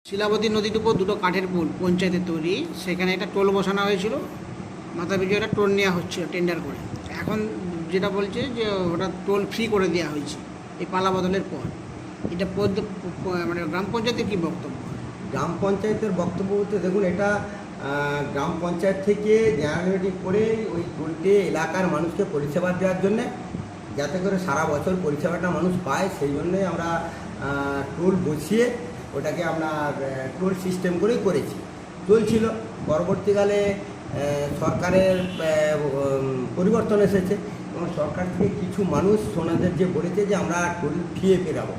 শিলাবতী নদীর উপর দুটো কাঠের পুল পঞ্চায়েতের তৈরি, সেখানে একটা টোল বসানো হয়েছিল, মাথা পিছু একটা টোল নেওয়া হচ্ছিল টেন্ডার করে। এখন যেটা বলছে যে ওটা টোল ফ্রি করে দেওয়া হয়েছে এই পালা বদলের পর। এটা মানে গ্রাম পঞ্চায়েতের কী বক্তব্য? গ্রাম পঞ্চায়েতের বক্তব্য বলতে দেখুন, এটা গ্রাম পঞ্চায়েত থেকে জেনারেল মিটিং করে ওই টোলটি এলাকার মানুষকে পরিষেবা দেওয়ার জন্যে, যাতে করে সারা বছর পরিষেবাটা মানুষ পায়, সেই জন্যে আমরা টোল বসিয়ে ওটাকে আমরা টোল সিস্টেম করেই করেছি। চলছিল, পরবর্তীকালে সরকারের পরিবর্তন এসেছে এবং সরকার থেকে কিছু মানুষ ওনাদের যে বলেছে যে আমরা টোল ফিয়ে ফেরাবো,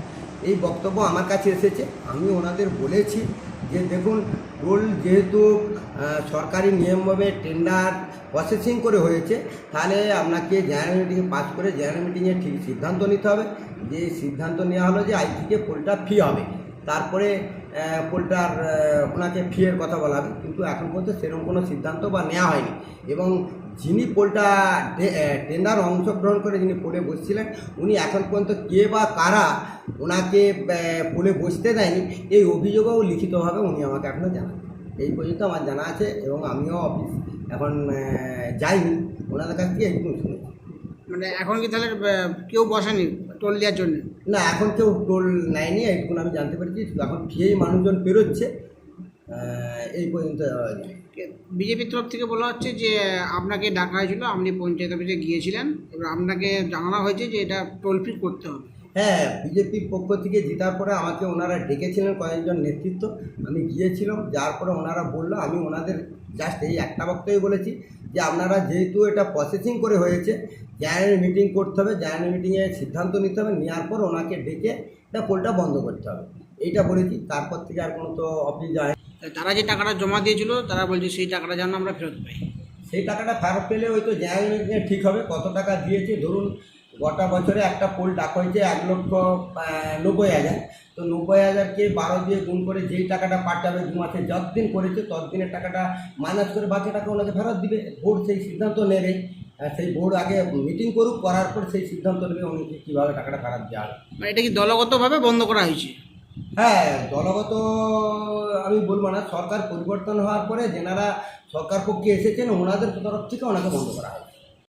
এই বক্তব্য আমার কাছে এসেছে। আমি ওনাদের বলেছি যে দেখুন, টোল যেহেতু সরকারি নিয়মভাবে টেন্ডার প্রসেসিং করে হয়েছে, তাহলে আপনাকে জেনারেল মিটিংয়ে পাস করে জেনারেল মিটিংয়ে ঠিক সিদ্ধান্ত নিতে হবে। যে সিদ্ধান্ত নেওয়া হলো যে আজ থেকে পোলটা ফি হবে, তারপরে পোলটার ওনাকে ফিয়ের কথা বলা হবে, কিন্তু এখন পর্যন্ত সেরকম কোনো সিদ্ধান্ত বা নেওয়া হয়নি। এবং যিনি পোলটা টেন্ডার অংশগ্রহণ করে যিনি পোলে বসছিলেন, উনি এখন পর্যন্ত কে বা কারা ওনাকে পোলে বসতে দেয়নি, এই অভিযোগও লিখিতভাবে উনি আমাকে এখনও জানান। এই পর্যন্ত আমার জানা আছে এবং আমিও অফিস এখন যাইনি, ওনাদের কাছ থেকে এইটুকু শুনেছি। মানে এখন কি তাহলে কেউ বসেনি টোল দেওয়ার জন্য? না, এখন কেউ টোল নেয়নি, এইটুকু আমি জানতে পেরেছি। এখন ফিয়েই মানুষজন পেরোচ্ছে, এই পর্যন্ত। বিজেপির তরফ থেকে বলা হচ্ছে যে আপনাকে ডাকা হয়েছিল, আপনি পঞ্চায়েত অফিসে গিয়েছিলেন, এবার আপনাকে জানানো হয়েছে যে এটা টোল ফ্রি করতে হবে। হ্যাঁ, বিজেপির পক্ষ থেকে জেতার পরে আমাকে ওনারা ডেকেছিলেন কয়েকজন নেতৃত্ব, আমি গিয়েছিলাম। যার পরে ওনারা বললো, আমি ওনাদের জাস্ট এই একটা বক্তব্য বলেছি যে আপনারা যেহেতু এটা প্রসেসিং করে হয়েছে, জেনারেল মিটিং করতে হবে, জেনারেল মিটিংয়ে সিদ্ধান্ত নিতে হবে, নেওয়ার পর ওনাকে ডেকে এটা পোলটা বন্ধ করতে হবে, এইটা বলেছি। তারপর থেকে আর কোনো তো অফিস যায়। তারা যে টাকাটা জমা দিয়েছিল, তারা বলছে সেই টাকাটা যেন আমরা ফেরত পাই। সেই টাকাটা ফেরত পেলে ওই তো জেনারেল মিটিংয়ে ঠিক হবে কত টাকা দিয়েছে। ধরুন গোটা বছরে একটা পোল ডাকা হয়েছে 1,90,000, তো 90,000কে 12 দিয়ে গুণ করে যেই টাকাটা পাঠাবে, 2 মাসে যতদিন করেছে ততদিনের টাকাটা মাইনাস করে বাকি টাকা ওনাকে ফেরত দিবে। বোর্ড সেই সিদ্ধান্ত নেবে, সেই বোর্ড আগে মিটিং করুক, করার পর সেই সিদ্ধান্ত নেবে উনি কীভাবে টাকাটা ফেরত দেওয়া হবে। মানে এটা কি দলগতভাবে বন্ধ করা হয়েছে? হ্যাঁ, দলগত আমি বলবো না, সরকার পরিবর্তন হওয়ার পরে যেনারা সরকার পক্ষে এসেছেন ওনাদের তরফ থেকে ওনাকে বন্ধ করা হয়।